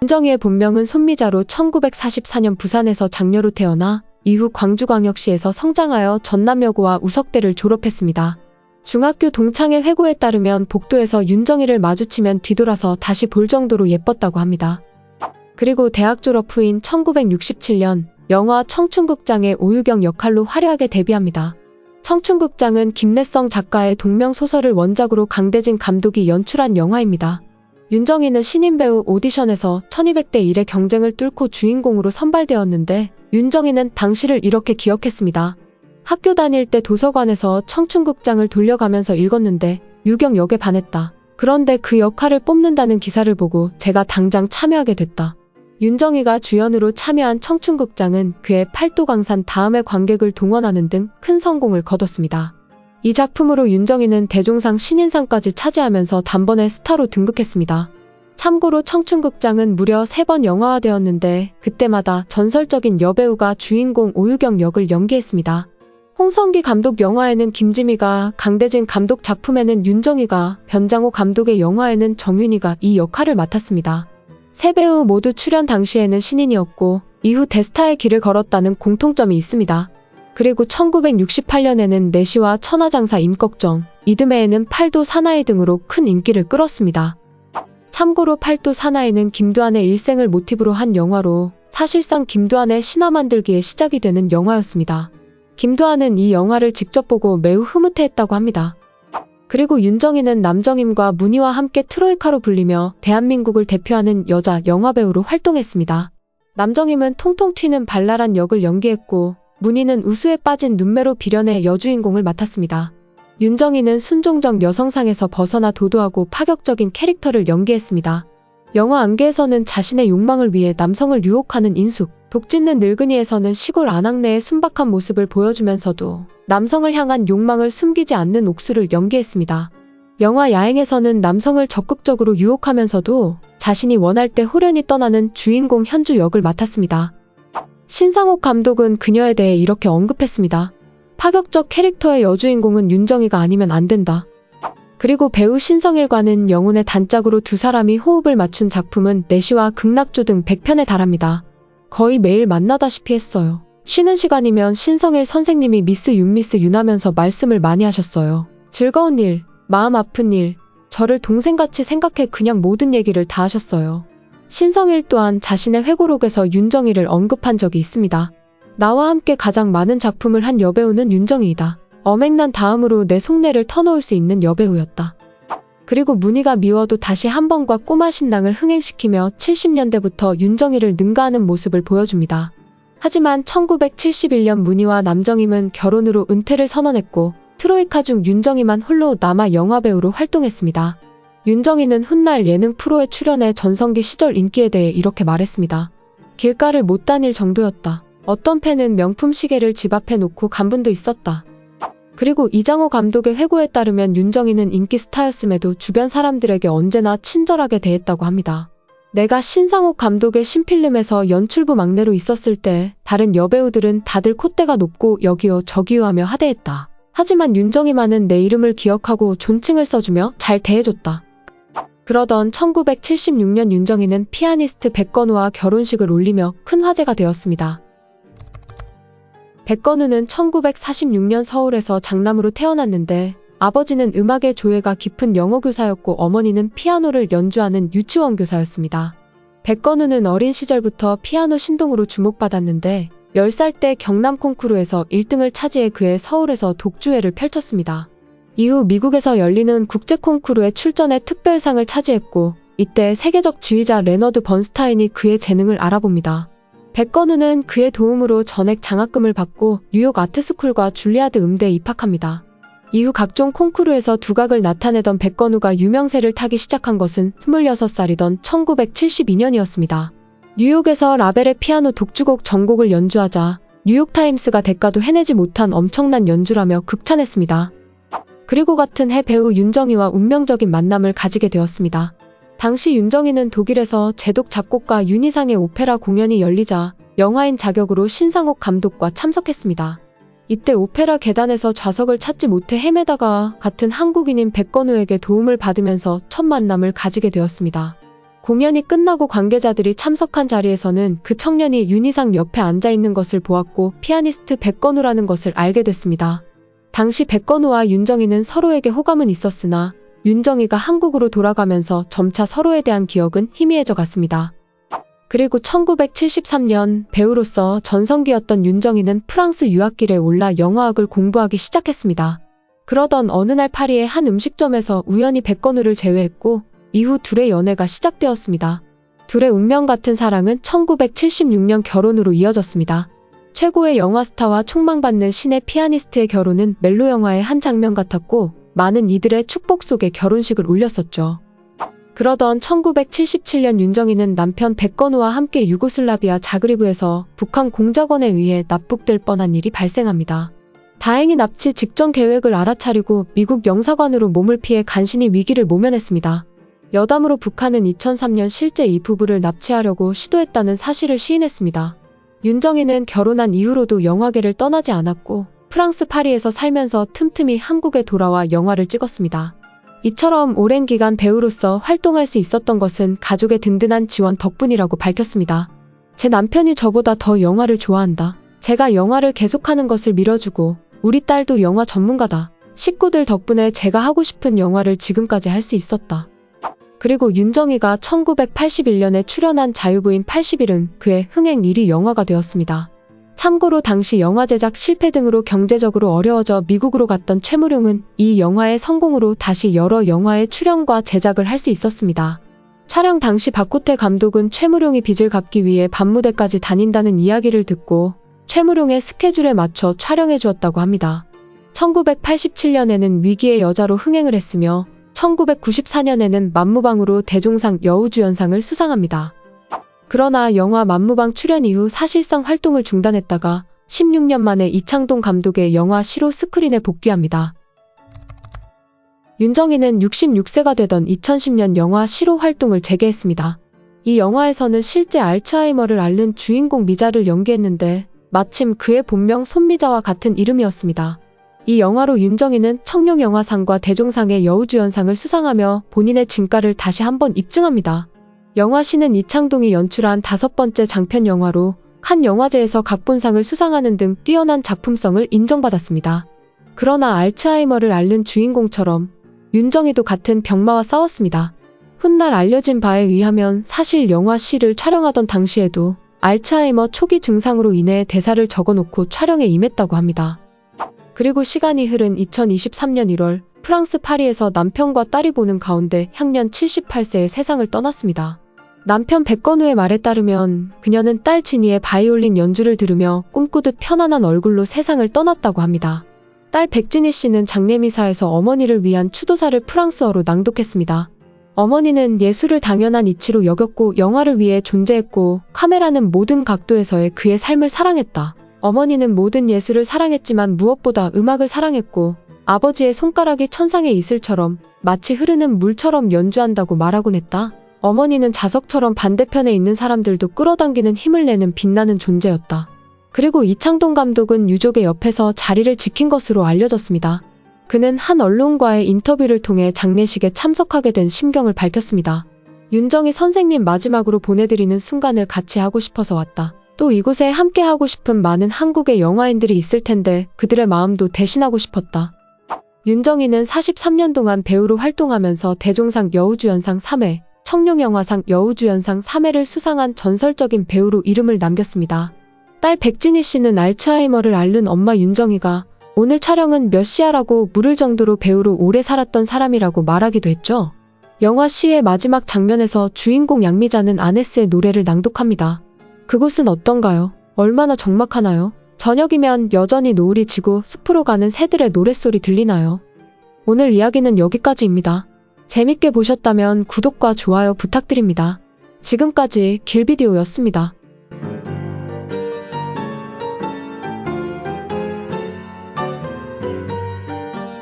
윤정희의 본명은 손미자로 1944년 부산에서 장녀로 태어나 이후 광주광역시에서 성장하여 전남여고와 우석대를 졸업했습니다. 중학교 동창회 회고에 따르면 복도에서 윤정희를 마주치면 뒤돌아서 다시 볼 정도로 예뻤다고 합니다. 그리고 대학 졸업 후인 1967년 영화 청춘극장의 오유경 역할로 화려하게 데뷔합니다. 청춘극장은 김래성 작가의 동명소설을 원작으로 강대진 감독이 연출한 영화입니다. 윤정희는 신인 배우 오디션에서 1200대 1의 경쟁을 뚫고 주인공으로 선발되었는데 윤정희는 당시를 이렇게 기억했습니다. 학교 다닐 때 도서관에서 청춘극장을 돌려가면서 읽었는데 유경 역에 반했다. 그런데 그 역할을 뽑는다는 기사를 보고 제가 당장 참여하게 됐다. 윤정희가 주연으로 참여한 청춘극장은 그의 팔도강산 다음의 관객을 동원하는 등 큰 성공을 거뒀습니다. 이 작품으로 윤정희는 대종상 신인상까지 차지하면서 단번에 스타로 등극했습니다. 참고로 청춘극장은 무려 3번 영화화되었는데 그때마다 전설적인 여배우가 주인공 오유경 역을 연기했습니다. 홍성기 감독 영화에는 김지미가, 강대진 감독 작품에는 윤정희가, 변장호 감독의 영화에는 정윤희가 이 역할을 맡았습니다. 세 배우 모두 출연 당시에는 신인이었고 이후 대스타의 길을 걸었다는 공통점이 있습니다. 그리고 1968년에는 내시와 천하장사 임꺽정, 이듬해에는 팔도 사나이 등으로 큰 인기를 끌었습니다. 참고로 팔도 사나이는 김두한의 일생을 모티브로 한 영화로 사실상 김두한의 신화 만들기의 시작이 되는 영화였습니다. 김두한은 이 영화를 직접 보고 매우 흐뭇해했다고 합니다. 그리고 윤정희는 남정임과 문희와 함께 트로이카로 불리며 대한민국을 대표하는 여자 영화배우로 활동했습니다. 남정임은 통통 튀는 발랄한 역을 연기했고 문희는 우수에 빠진 눈매로 비련의 여주인공을 맡았습니다. 윤정희는 순종적 여성상에서 벗어나 도도하고 파격적인 캐릭터를 연기했습니다. 영화 안개에서는 자신의 욕망을 위해 남성을 유혹하는 인숙, 독짓는 늙은이에서는 시골 안악내의 순박한 모습을 보여주면서도 남성을 향한 욕망을 숨기지 않는 옥수를 연기했습니다. 영화 야행에서는 남성을 적극적으로 유혹하면서도 자신이 원할 때 호련히 떠나는 주인공 현주 역을 맡았습니다. 신상옥 감독은 그녀에 대해 이렇게 언급했습니다. 파격적 캐릭터의 여주인공은 윤정희가 아니면 안 된다. 그리고 배우 신성일과는 영혼의 단짝으로 두 사람이 호흡을 맞춘 작품은 내시와 극락조 등 100편에 달합니다. 거의 매일 만나다시피 했어요. 쉬는 시간이면 신성일 선생님이 미스 윤 하면서 말씀을 많이 하셨어요. 즐거운 일, 마음 아픈 일, 저를 동생같이 생각해 그냥 모든 얘기를 다 하셨어요. 신성일 또한 자신의 회고록에서 윤정희를 언급한 적이 있습니다. 나와 함께 가장 많은 작품을 한 여배우는 윤정희이다. 어맹난 다음으로 내 속내를 터놓을 수 있는 여배우였다. 그리고 문희가 미워도 다시 한 번과 꼬마 신랑을 흥행시키며 70년대부터 윤정희를 능가하는 모습을 보여줍니다. 하지만 1971년 문희와 남정임은 결혼으로 은퇴를 선언했고 트로이카 중 윤정희만 홀로 남아 영화배우로 활동했습니다. 윤정희는 훗날 예능 프로에 출연해 전성기 시절 인기에 대해 이렇게 말했습니다. 길가를 못 다닐 정도였다. 어떤 팬은 명품 시계를 집 앞에 놓고 간 분도 있었다. 그리고 이장호 감독의 회고에 따르면 윤정희는 인기 스타였음에도 주변 사람들에게 언제나 친절하게 대했다고 합니다. 내가 신상옥 감독의 신필름에서 연출부 막내로 있었을 때 다른 여배우들은 다들 콧대가 높고 여기요 저기요 하며 하대했다. 하지만 윤정희만은 내 이름을 기억하고 존칭을 써주며 잘 대해줬다. 그러던 1976년 윤정희는 피아니스트 백건우와 결혼식을 올리며 큰 화제가 되었습니다. 백건우는 1946년 서울에서 장남으로 태어났는데 아버지는 음악의 조예가 깊은 영어교사였고 어머니는 피아노를 연주하는 유치원 교사였습니다. 백건우는 어린 시절부터 피아노 신동으로 주목받았는데 10살 때 경남 콩쿠르에서 1등을 차지해 그해 서울에서 독주회를 펼쳤습니다. 이후 미국에서 열리는 국제 콩쿠르에 출전해 특별상을 차지했고 이때 세계적 지휘자 레너드 번스타인이 그의 재능을 알아봅니다. 백건우는 그의 도움으로 전액 장학금을 받고 뉴욕 아트스쿨과 줄리아드 음대에 입학합니다. 이후 각종 콩쿠르에서 두각을 나타내던 백건우가 유명세를 타기 시작한 것은 26살이던 1972년이었습니다. 뉴욕에서 라벨의 피아노 독주곡 전곡을 연주하자 뉴욕타임스가 대가도 해내지 못한 엄청난 연주라며 극찬했습니다. 그리고 같은 해 배우 윤정희와 운명적인 만남을 가지게 되었습니다. 당시 윤정희는 독일에서 제독 작곡가 윤희상의 오페라 공연이 열리자 영화인 자격으로 신상옥 감독과 참석했습니다. 이때 오페라 계단에서 좌석을 찾지 못해 헤매다가 같은 한국인인 백건우에게 도움을 받으면서 첫 만남을 가지게 되었습니다. 공연이 끝나고 관계자들이 참석한 자리에서는 그 청년이 윤희상 옆에 앉아있는 것을 보았고 피아니스트 백건우라는 것을 알게 됐습니다. 당시 백건우와 윤정이는 서로에게 호감은 있었으나 윤정이가 한국으로 돌아가면서 점차 서로에 대한 기억은 희미해져 갔습니다. 그리고 1973년 배우로서 전성기였던 윤정이는 프랑스 유학길에 올라 영화학을 공부하기 시작했습니다. 그러던 어느 날 파리의 한 음식점에서 우연히 백건우를 제외했고 이후 둘의 연애가 시작되었습니다. 둘의 운명 같은 사랑은 1976년 결혼으로 이어졌습니다. 최고의 영화 스타와 촉망받는 신의 피아니스트의 결혼은 멜로 영화의 한 장면 같았고 많은 이들의 축복 속에 결혼식을 올렸었죠. 그러던 1977년 윤정이는 남편 백건우와 함께 유고슬라비아 자그리브에서 북한 공작원에 의해 납북될 뻔한 일이 발생합니다. 다행히 납치 직전 계획을 알아차리고 미국 영사관으로 몸을 피해 간신히 위기를 모면했습니다. 여담으로 북한은 2003년 실제 이 부부를 납치하려고 시도했다는 사실을 시인했습니다. 윤정이는 결혼한 이후로도 영화계를 떠나지 않았고 프랑스 파리에서 살면서 틈틈이 한국에 돌아와 영화를 찍었습니다. 이처럼 오랜 기간 배우로서 활동할 수 있었던 것은 가족의 든든한 지원 덕분이라고 밝혔습니다. 제 남편이 저보다 더 영화를 좋아한다. 제가 영화를 계속하는 것을 밀어주고 우리 딸도 영화 전문가다. 식구들 덕분에 제가 하고 싶은 영화를 지금까지 할 수 있었다. 그리고 윤정이가 1981년에 출연한 자유부인 80일은 그의 흥행 1위 영화가 되었습니다. 참고로 당시 영화 제작 실패 등으로 경제적으로 어려워져 미국으로 갔던 최무룡은 이 영화의 성공으로 다시 여러 영화의 출연과 제작을 할 수 있었습니다. 촬영 당시 박호태 감독은 최무룡이 빚을 갚기 위해 밤무대까지 다닌다는 이야기를 듣고 최무룡의 스케줄에 맞춰 촬영해 주었다고 합니다. 1987년에는 위기의 여자로 흥행을 했으며 1994년에는 만무방으로 대종상 여우주연상을 수상합니다. 그러나 영화 만무방 출연 이후 사실상 활동을 중단했다가 16년 만에 이창동 감독의 영화 시로 스크린에 복귀합니다. 윤정이는 66세가 되던 2010년 영화 시로 활동을 재개했습니다. 이 영화에서는 실제 알츠하이머를 앓는 주인공 미자를 연기했는데 마침 그의 본명 손미자와 같은 이름이었습니다. 이 영화로 윤정이는 청룡영화상과 대종상의 여우주연상을 수상하며 본인의 진가를 다시 한번 입증합니다. 영화 시는 이창동이 연출한 5번째 장편 영화로 칸 영화제에서 각본상을 수상하는 등 뛰어난 작품성을 인정받았습니다. 그러나 알츠하이머를 앓는 주인공처럼 윤정이도 같은 병마와 싸웠습니다. 훗날 알려진 바에 의하면 사실 영화 시를 촬영하던 당시에도 알츠하이머 초기 증상으로 인해 대사를 적어놓고 촬영에 임했다고 합니다. 그리고 시간이 흐른 2023년 1월 프랑스 파리에서 남편과 딸이 보는 가운데 향년 78세에 세상을 떠났습니다. 남편 백건우의 말에 따르면 그녀는 딸 진이의 바이올린 연주를 들으며 꿈꾸듯 편안한 얼굴로 세상을 떠났다고 합니다. 딸 백진희 씨는 장례미사에서 어머니를 위한 추도사를 프랑스어로 낭독했습니다. 어머니는 예술을 당연한 이치로 여겼고 영화를 위해 존재했고 카메라는 모든 각도에서의 그의 삶을 사랑했다. 어머니는 모든 예술을 사랑했지만 무엇보다 음악을 사랑했고 아버지의 손가락이 천상의 이슬처럼 마치 흐르는 물처럼 연주한다고 말하곤 했다. 어머니는 자석처럼 반대편에 있는 사람들도 끌어당기는 힘을 내는 빛나는 존재였다. 그리고 이창동 감독은 유족의 옆에서 자리를 지킨 것으로 알려졌습니다. 그는 한 언론과의 인터뷰를 통해 장례식에 참석하게 된 심경을 밝혔습니다. 윤정이 선생님 마지막으로 보내드리는 순간을 같이 하고 싶어서 왔다. 또 이곳에 함께 하고 싶은 많은 한국의 영화인들이 있을 텐데 그들의 마음도 대신하고 싶었다. 윤정이는 43년 동안 배우로 활동하면서 대종상 여우주연상 3회, 청룡영화상 여우주연상 3회를 수상한 전설적인 배우로 이름을 남겼습니다. 딸 백진희 씨는 알츠하이머를 앓는 엄마 윤정이가 오늘 촬영은 몇 시야라고 물을 정도로 배우로 오래 살았던 사람이라고 말하기도 했죠. 영화 시의 마지막 장면에서 주인공 양미자는 아네스의 노래를 낭독합니다. 그곳은 어떤가요? 얼마나 적막하나요? 저녁이면 여전히 노을이 지고 숲으로 가는 새들의 노랫소리 들리나요? 오늘 이야기는 여기까지입니다. 재밌게 보셨다면 구독과 좋아요 부탁드립니다. 지금까지 길비디오였습니다.